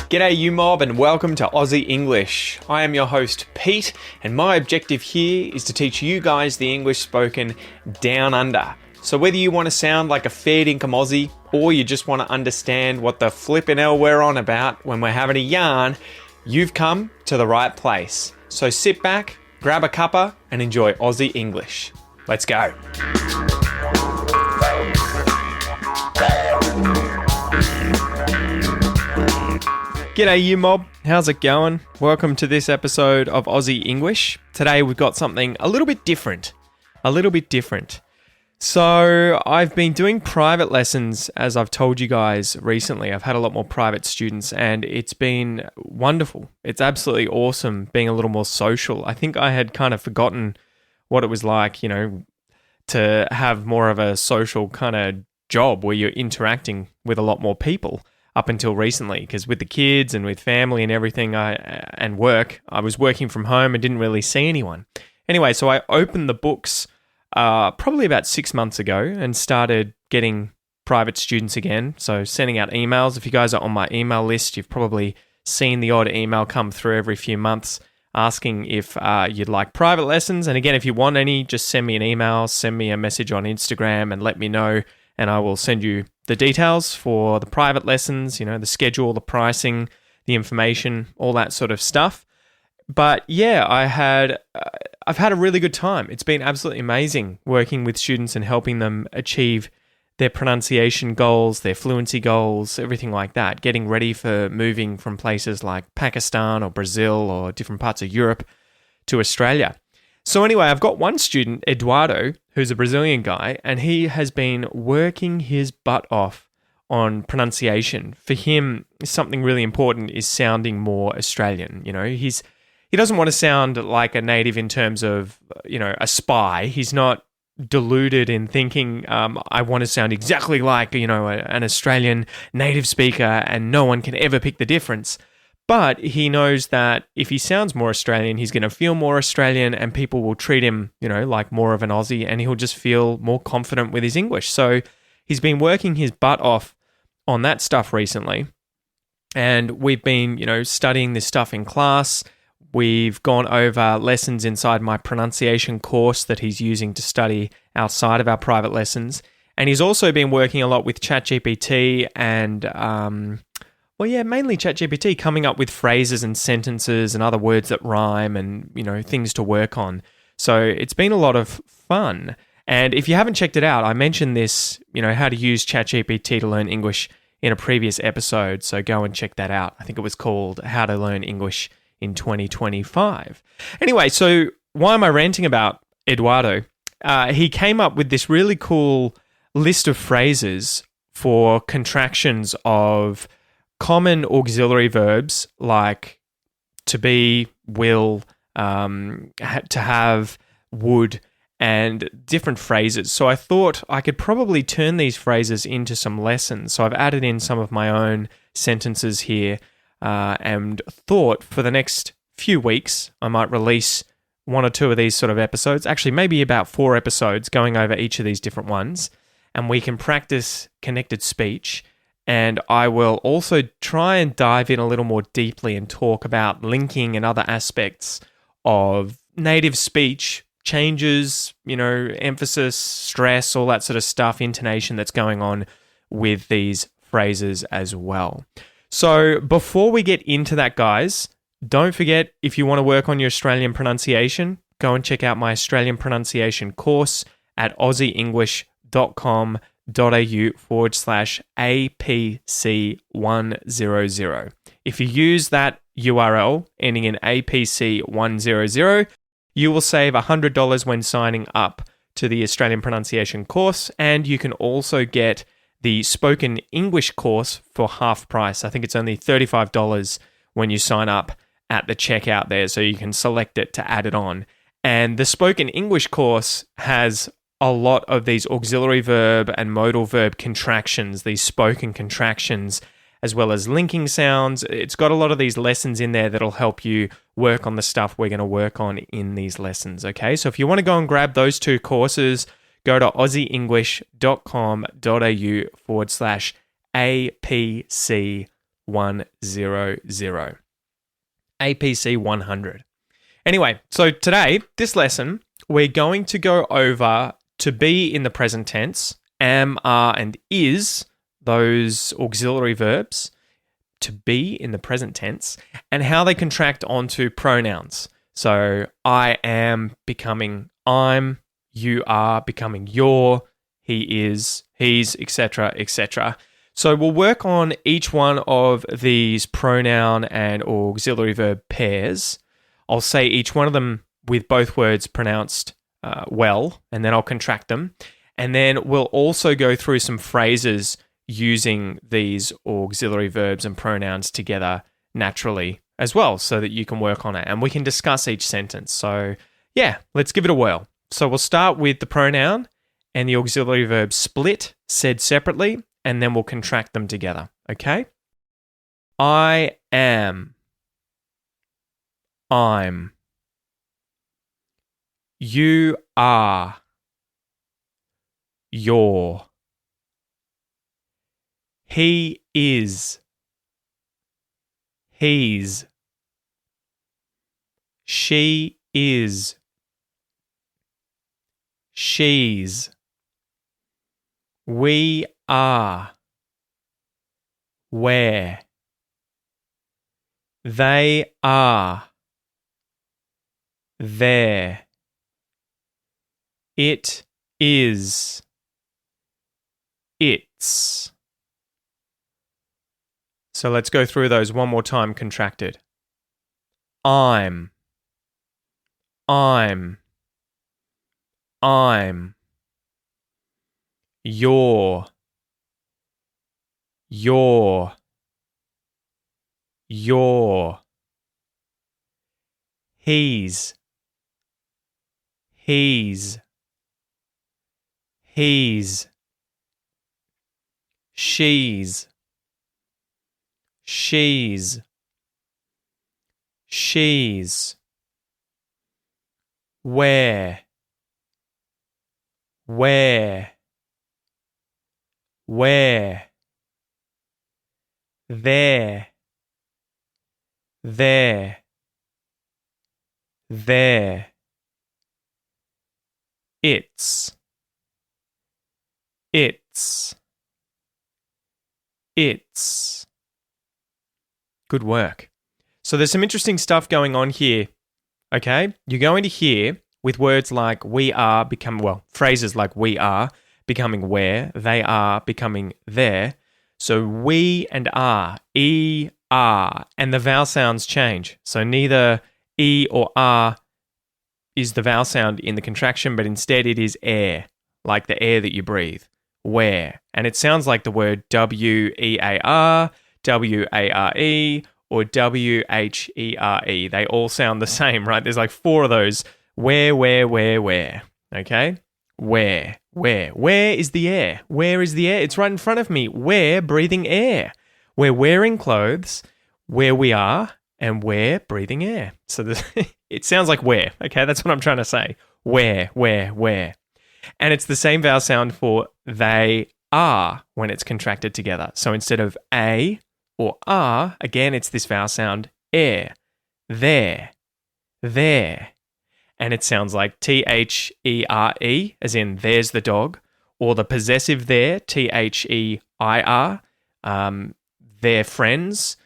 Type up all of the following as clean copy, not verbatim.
G'day you mob and welcome to Aussie English. I am your host Pete and my objective here is to teach you guys the English spoken down under. So whether you want to sound like a fair dinkum Aussie or you just want to understand what the flippin' hell we're on about when we're having a yarn, you've come to the right place. So sit back, grab a cuppa and enjoy Aussie English. Let's go. G'day you mob, how's it going? Welcome to this episode of Aussie English. Today we've got something a little bit different. So I've been doing private lessons, as I've told you guys recently. I've had a lot more private students and it's been wonderful. It's absolutely awesome being a little more social. I think I had kind of forgotten what it was like, to have more of a social kind of job where you're interacting with a lot more people. Up until recently, because with the kids and with family and everything and work, I was working from home and didn't really see anyone. Anyway, so I opened the books probably about 6 months ago and started getting private students again. So sending out emails. If you guys are on my email list, you've probably seen the odd email come through every few months asking if you'd like private lessons. And again, if you want any, just send me an email, send me a message on Instagram and let me know. And I will send you the details for the private lessons, the schedule, the pricing, the information, all that sort of stuff. But yeah, I've had a really good time. It's been absolutely amazing working with students and helping them achieve their pronunciation goals, their fluency goals, everything like that, getting ready for moving from places like Pakistan or Brazil or different parts of Europe to Australia. So anyway, I've got one student, Eduardo, who's a Brazilian guy, and he has been working his butt off on pronunciation. For him, something really important is sounding more Australian. He doesn't want to sound like a native in terms of, a spy. He's not deluded in thinking, I want to sound exactly like, an Australian native speaker and no one can ever pick the difference. But he knows that if he sounds more Australian, he's going to feel more Australian and people will treat him, like more of an Aussie and he'll just feel more confident with his English. So he's been working his butt off on that stuff recently. And we've been, studying this stuff in class. We've gone over lessons inside my pronunciation course that he's using to study outside of our private lessons. And he's also been working a lot with ChatGPT and mainly ChatGPT, coming up with phrases and sentences and other words that rhyme and, things to work on. So it's been a lot of fun. And if you haven't checked it out, I mentioned this, how to use ChatGPT to learn English in a previous episode. So go and check that out. I think it was called How to Learn English in 2025. Anyway, so why am I ranting about Eduardo? He came up with this really cool list of phrases for contractions of common auxiliary verbs like to be, will, to have, would, and different phrases. So I thought I could probably turn these phrases into some lessons. So I've added in some of my own sentences here and thought for the next few weeks I might release one or two of these sort of episodes, actually maybe about 4 episodes going over each of these different ones, and we can practice connected speech. And I will also try and dive in a little more deeply and talk about linking and other aspects of native speech, changes, emphasis, stress, all that sort of stuff, intonation that's going on with these phrases as well. So before we get into that, guys, don't forget, if you want to work on your Australian pronunciation, go and check out my Australian pronunciation course at aussieenglish.com.au/APC100. If you use that URL ending in APC100, you will save $100 when signing up to the Australian pronunciation course, and you can also get the spoken English course for half price. I think it's only $35 when you sign up at the checkout there, so you can select it to add it on. And the spoken English course has a lot of these auxiliary verb and modal verb contractions, these spoken contractions, as well as linking sounds. It's got a lot of these lessons in there that'll help you work on the stuff we're going to work on in these lessons, okay? So if you want to go and grab those 2 courses, go to aussieenglish.com.au/APC100. APC 100. Anyway, so today, this lesson, we're going to go over to be in the present tense, am, are, and is, those auxiliary verbs, to be in the present tense, and how they contract onto pronouns. So I am becoming I'm, you are becoming you're, he is, he's, etc., etc. So we'll work on each one of these pronoun and auxiliary verb pairs. I'll say each one of them with both words pronounced well, and then I'll contract them. And then we'll also go through some phrases using these auxiliary verbs and pronouns together naturally as well, so that you can work on it. And we can discuss each sentence. So yeah, let's give it a whirl. So we'll start with the pronoun and the auxiliary verb split, said separately, and then we'll contract them together, okay? I am. I'm. You are. You're. He is. He's. She is. She's. We are. Where. They are. There. It is. It's. So let's go through those one more time contracted. I'm. I'm. I'm. You're. You're. You're. He's. He's. He's. She's. She's. She's. Where. Where. Where. There. There. There. It's. It's. It's. Good work. So there's some interesting stuff going on here, okay? You're going to hear with words like we are phrases like we are becoming where, they are becoming there. So we and are, e, are, and the vowel sounds change. So neither e or r is the vowel sound in the contraction, but instead it is air, like the air that you breathe, where. And it sounds like the word W-E-A-R, W-A-R-E, or W-H-E-R-E. They all sound the same, right? There's like 4 of those. Where, okay? Where is the air? Where is the air? It's right in front of me. We're breathing air. We're wearing clothes where we are, and we're breathing air. So it sounds like where, okay? That's what I'm trying to say. Where. And it's the same vowel sound for they are when it's contracted together. So instead of a or are, again, it's this vowel sound air. There. And it sounds like T-H-E-R-E, as in there's the dog, or the possessive there, T-H-E-I-R, they're friends,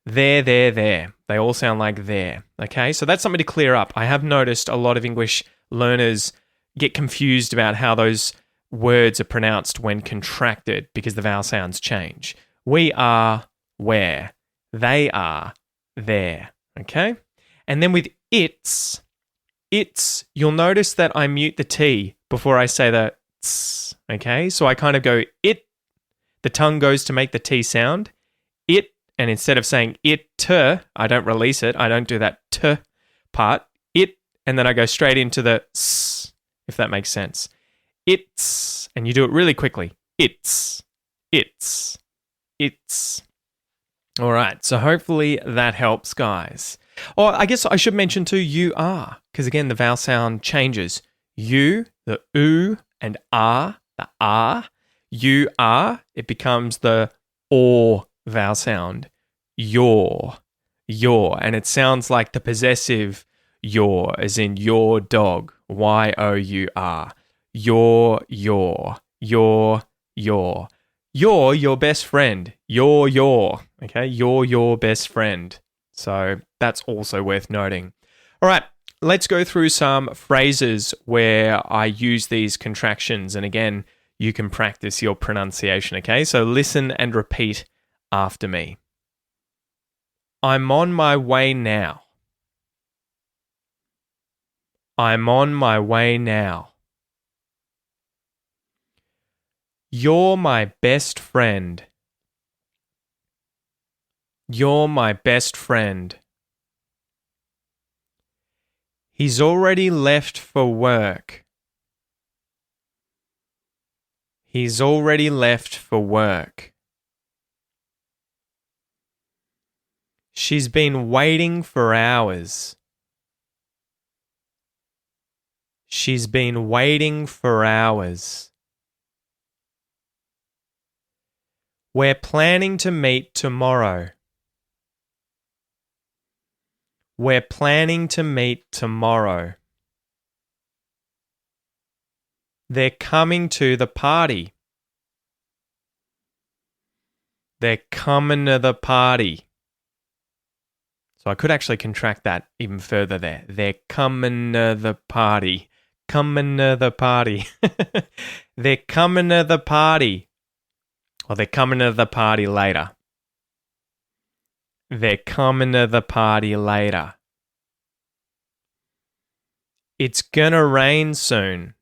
there. They all sound like there, okay? So that's something to clear up. I have noticed a lot of English learners get confused about how those words are pronounced when contracted because the vowel sounds change. We are where, they are there, okay? And then with it's, you'll notice that I mute the T before I say the tss, okay? So I kind of go it, the tongue goes to make the T sound, it, and instead of saying it, I don't release it, I don't do that t part, it, and then I go straight into the s, if that makes sense. It's, and you do it really quickly. It's. All right, so hopefully that helps, guys. Or I guess I should mention too, you are, because again, the vowel sound changes. You, the oo and R, the R. You are, it becomes the or vowel sound. Your. And it sounds like the possessive your, as in your dog. Y-O-U-R. Your. You're your best friend. Okay? You're your best friend. So that's also worth noting. All right, let's go through some phrases where I use these contractions. And again, you can practice your pronunciation, okay? So listen and repeat after me. I'm on my way now. I'm on my way now. You're my best friend. You're my best friend. He's already left for work. He's already left for work. She's been waiting for hours. She's been waiting for hours. We're planning to meet tomorrow. We're planning to meet tomorrow. They're coming to the party. They're coming to the party. So I could actually contract that even further there. They're coming to the party. Coming to the party. They're coming to the party. Or they're coming to the party later. They're coming to the party later. It's gonna rain soon.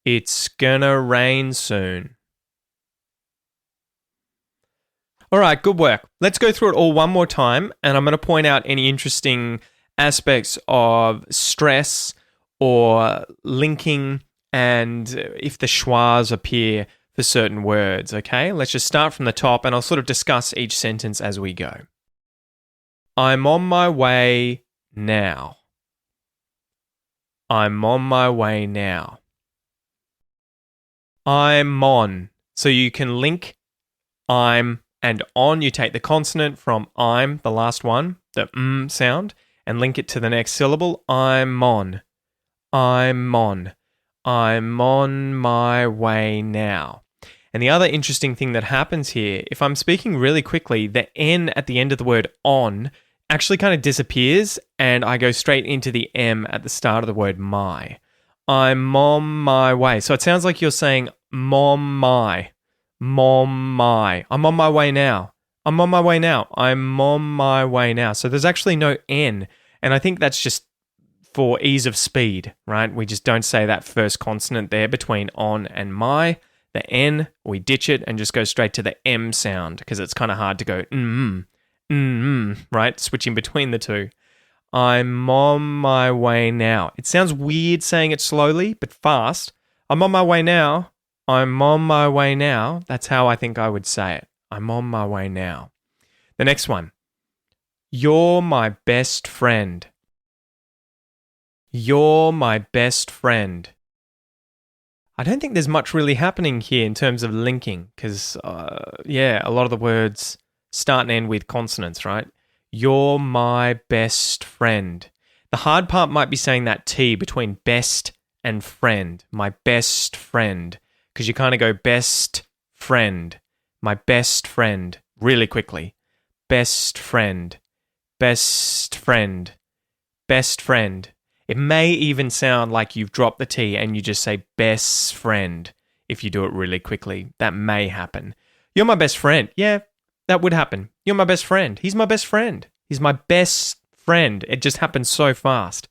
It's gonna rain soon. All right, good work. Let's go through it all one more time, and I'm going to point out any interesting aspects of stress or linking and if the schwas appear for certain words, okay? Let's just start from the top, and I'll sort of discuss each sentence as we go. I'm on my way now. I'm on my way now. I'm on. So you can link I'm and on. You take the consonant from I'm, the last one, the sound, and link it to the next syllable. I'm on. I'm on. I'm on my way now. And the other interesting thing that happens here, if I'm speaking really quickly, the N at the end of the word on actually kind of disappears, and I go straight into the M at the start of the word my. I'm on my way. So it sounds like you're saying mom my. Mom my. I'm on my way now. I'm on my way now. I'm on my way now. So there's actually no N. And I think that's just for ease of speed, right? We just don't say that first consonant there between on and my. The N, we ditch it and just go straight to the M sound because it's kind of hard to go right? Switching between the two. I'm on my way now. It sounds weird saying it slowly, but fast. I'm on my way now. I'm on my way now. That's how I think I would say it. I'm on my way now. The next one. You're my best friend. You're my best friend. I don't think there's much really happening here in terms of linking because, a lot of the words start and end with consonants, right? You're my best friend. The hard part might be saying that T between best and friend. My best friend. Because you kind of go best friend. My best friend. Really quickly. Best friend. Best friend. Best friend. It may even sound like you've dropped the T and you just say best friend if you do it really quickly. That may happen. You're my best friend. Yeah, that would happen. You're my best friend. He's my best friend. He's my best friend. It just happens so fast.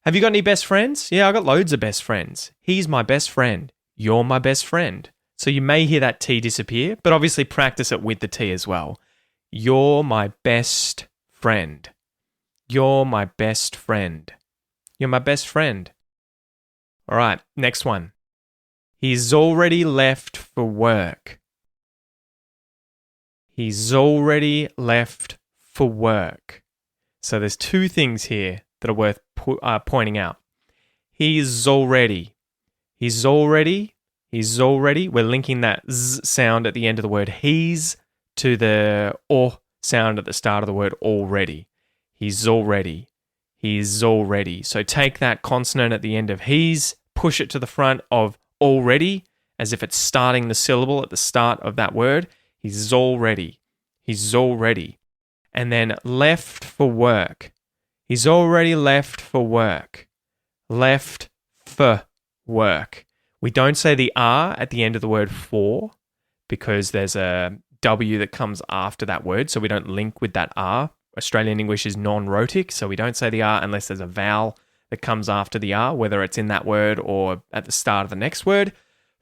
Have you got any best friends? Yeah, I got loads of best friends. He's my best friend. You're my best friend. So you may hear that T disappear, but obviously practice it with the T as well. You're my best friend. You're my best friend. You're my best friend. All right, next one. He's already left for work. He's already left for work. So there's two things here that are worth pointing out. He's already. He's already. He's already. We're linking that z sound at the end of the word he's to the or sound at the start of the word already. He's already. He's already. So take that consonant at the end of he's, push it to the front of already, as if it's starting the syllable at the start of that word. He's already. He's already. And then left for work. He's already left for work. Left for work. We don't say the R at the end of the word for because there's a W that comes after that word, so we don't link with that R. Australian English is non-rhotic, so we don't say the R unless there's a vowel that comes after the R, whether it's in that word or at the start of the next word.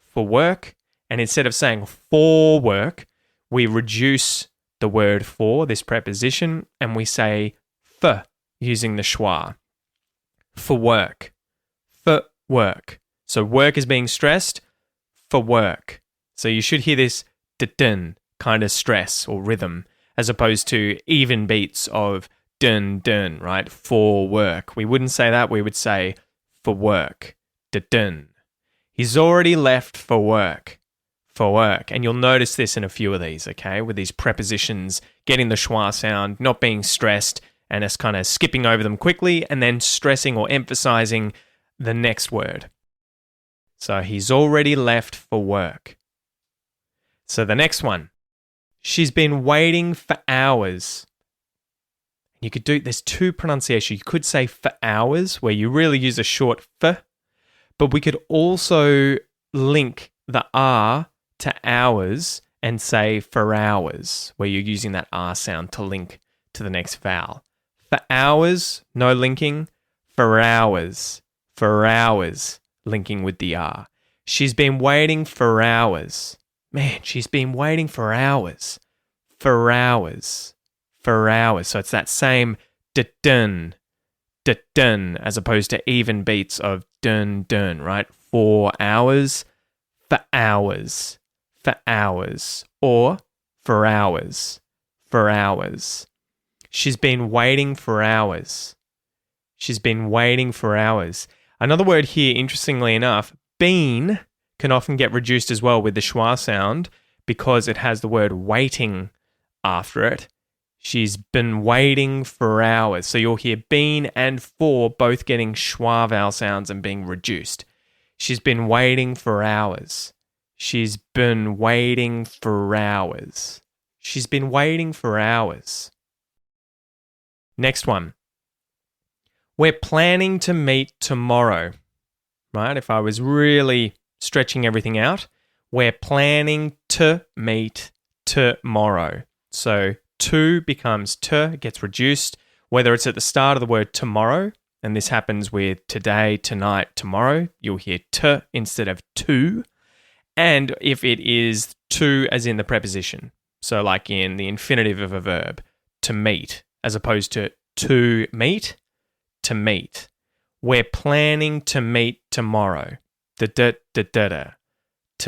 For work. And instead of saying for work, we reduce the word for, this preposition, and we say for using the schwa. For work. For work. So work is being stressed for work. So you should hear this dun kind of stress or rhythm as opposed to even beats of dun dun, right? For work. We wouldn't say that. We would say for work. Dun. He's already left for work. For work. And you'll notice this in a few of these, okay? With these prepositions, getting the schwa sound, not being stressed, and us kind of skipping over them quickly and then stressing or emphasizing the next word. So he's already left for work. So the next one. She's been waiting for hours. You could do, there's two pronunciations. You could say for hours, where you really use a short f, but we could also link the R to hours and say for hours, where you're using that R sound to link to the next vowel. For hours, no linking. For hours, linking with the R. She's been waiting for hours. Man, she's been waiting for hours. For hours. So it's that same dun, as opposed to even beats of dun, right? For hours, or for hours. She's been waiting for hours. Another word here, interestingly enough, been can often get reduced as well with the schwa sound because it has the word waiting after it. She's been waiting for hours. So you'll hear been and for both getting schwa vowel sounds and being reduced. She's been waiting for hours. She's been waiting for hours. She's been waiting for hours. Next one. We're planning to meet tomorrow. Right? If I was really stretching everything out, we're planning to meet tomorrow. So to becomes to, gets reduced, whether it's at the start of the word tomorrow, and this happens with today, tonight, tomorrow, you'll hear to instead of to, and if it is to as in the preposition, so like in the infinitive of a verb, to meet, as opposed to meet, to meet. We're planning to meet tomorrow. To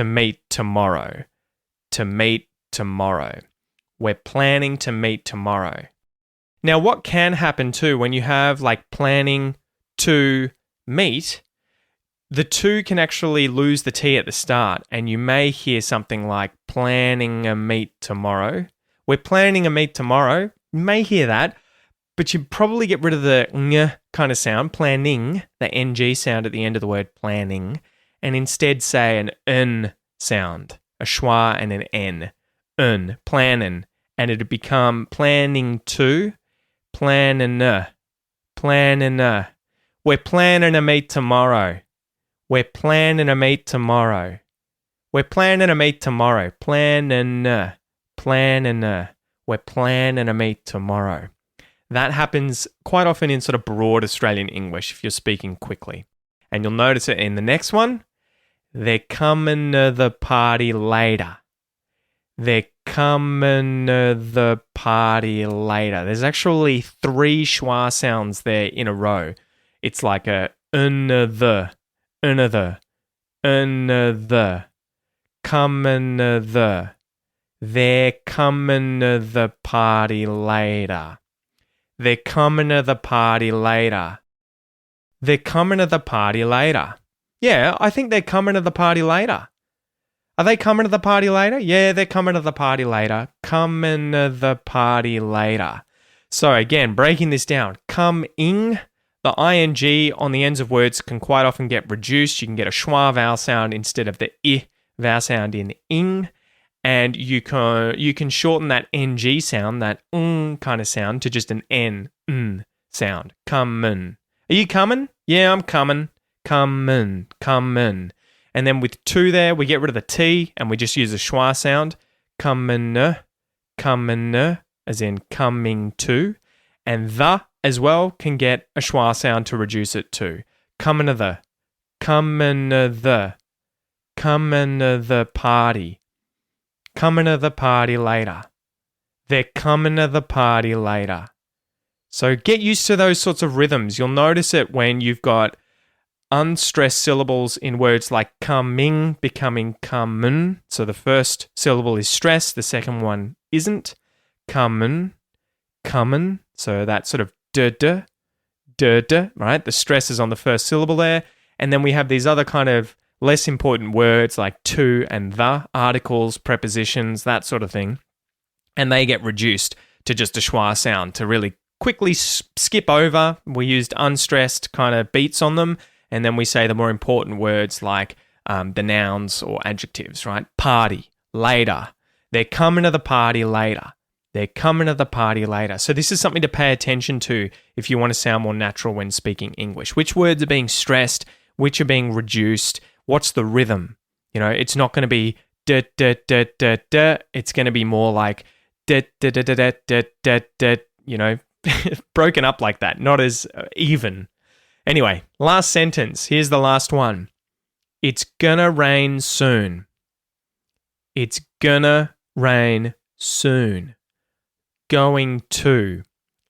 meet tomorrow. To meet tomorrow. We're planning to meet tomorrow. Now, what can happen too when you have like planning to meet, the to can actually lose the T at the start, and you may hear something like planning a meet tomorrow. We're planning a meet tomorrow. You may hear that, but you probably get rid of the ng kind of sound, planning, the ng sound at the end of the word planning, and instead say an n sound, a schwa and an n, planning, and it'd become planning to, planning. We're planning to meet tomorrow. We're planning to meet tomorrow. We're planning to meet tomorrow. Planning. We're planning to meet tomorrow. That happens quite often in sort of broad Australian English if you're speaking quickly. And you'll notice it in the next one. They're coming to the party later. They're coming to the party later. There's actually 3 schwa sounds there in a row. It's like a another, coming to the. They're coming to the party later. They're coming to the party later. They're coming to the party later. Yeah, I think they're coming to the party later. Are they coming to the party later? Yeah, they're coming to the party later. Coming to the party later. So again, breaking this down. Coming, the ing on the ends of words can quite often get reduced. You can get a schwa vowel sound instead of the I vowel sound in ing. And you can shorten that ng sound, that kind of sound, to just an n sound. Coming. Are you coming? Yeah, I'm coming. Coming. Coming. And then with to there, we get rid of the T and we just use a schwa sound. Coming, coming, as in coming to. And the as well can get a schwa sound to reduce it to. Coming to the, coming to the, coming to the party. Coming to the party later. They're coming to the party later. So get used to those sorts of rhythms. You'll notice it when you've got unstressed syllables in words like coming becoming common. So the first syllable is stressed, the second one isn't. Common, common. So that sort of d-d, right? The stress is on the first syllable there. And then we have these other kind of less important words like to and the, articles, prepositions, that sort of thing. And they get reduced to just a schwa sound to really quickly skip over. We used unstressed kind of beats on them. And then we say the more important words like the nouns or adjectives, right? Party, later. They're coming to the party later. They're coming to the party later. So this is something to pay attention to if you want to sound more natural when speaking English. Which words are being stressed? Which are being reduced? What's the rhythm? You know, it's not going to be da da da da da. It's going to be more like da da da da da da da da. You know, broken up like that, not as even. Anyway, last sentence. Here's the last one. It's gonna rain soon. It's gonna rain soon. Going to.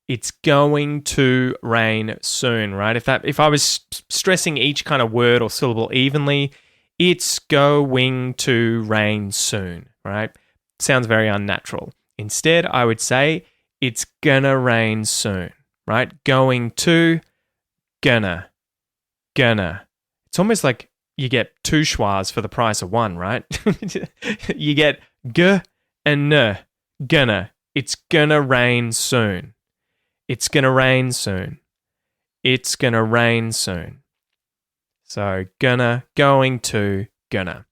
It's going to rain soon, right? If I was stressing each kind of word or syllable evenly, it's going to rain soon, right? Sounds very unnatural. Instead, I would say it's gonna rain soon, right? Going to, gonna. It's almost like you get two schwas for the price of one, right? You get g and n, gonna. It's gonna rain soon. It's gonna rain soon. It's gonna rain soon. So gonna, going to, gonna.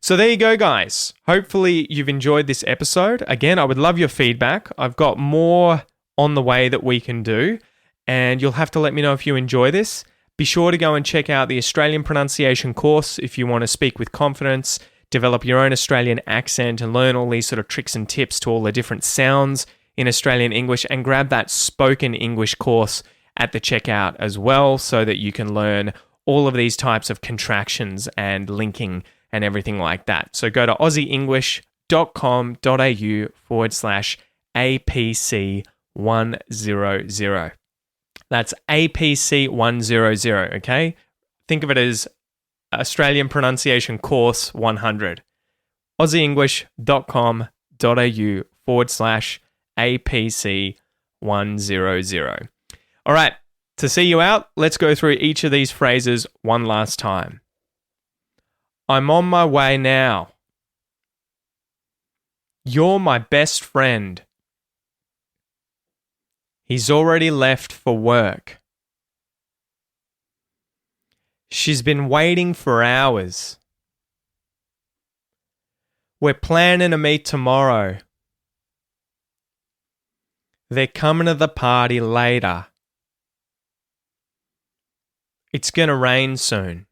So there you go, guys. Hopefully you've enjoyed this episode. Again, I would love your feedback. I've got more on the way that we can do, and you'll have to let me know if you enjoy this. Be sure to go and check out the Australian pronunciation course if you want to speak with confidence, develop your own Australian accent, and learn all these sort of tricks and tips to all the different sounds in Australian English, and grab that spoken English course at the checkout as well so that you can learn all of these types of contractions and linking and everything like that. So go to aussieenglish.com.au/APC100. That's APC100, okay? Think of it as Australian Pronunciation Course 100. aussieenglish.com.au/APC100. All right, to see you out, let's go through each of these phrases one last time. I'm on my way now. You're my best friend. He's already left for work. She's been waiting for hours. We're planning to meet tomorrow. They're coming to the party later. It's gonna rain soon.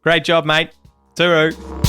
Great job, mate. Tooroo.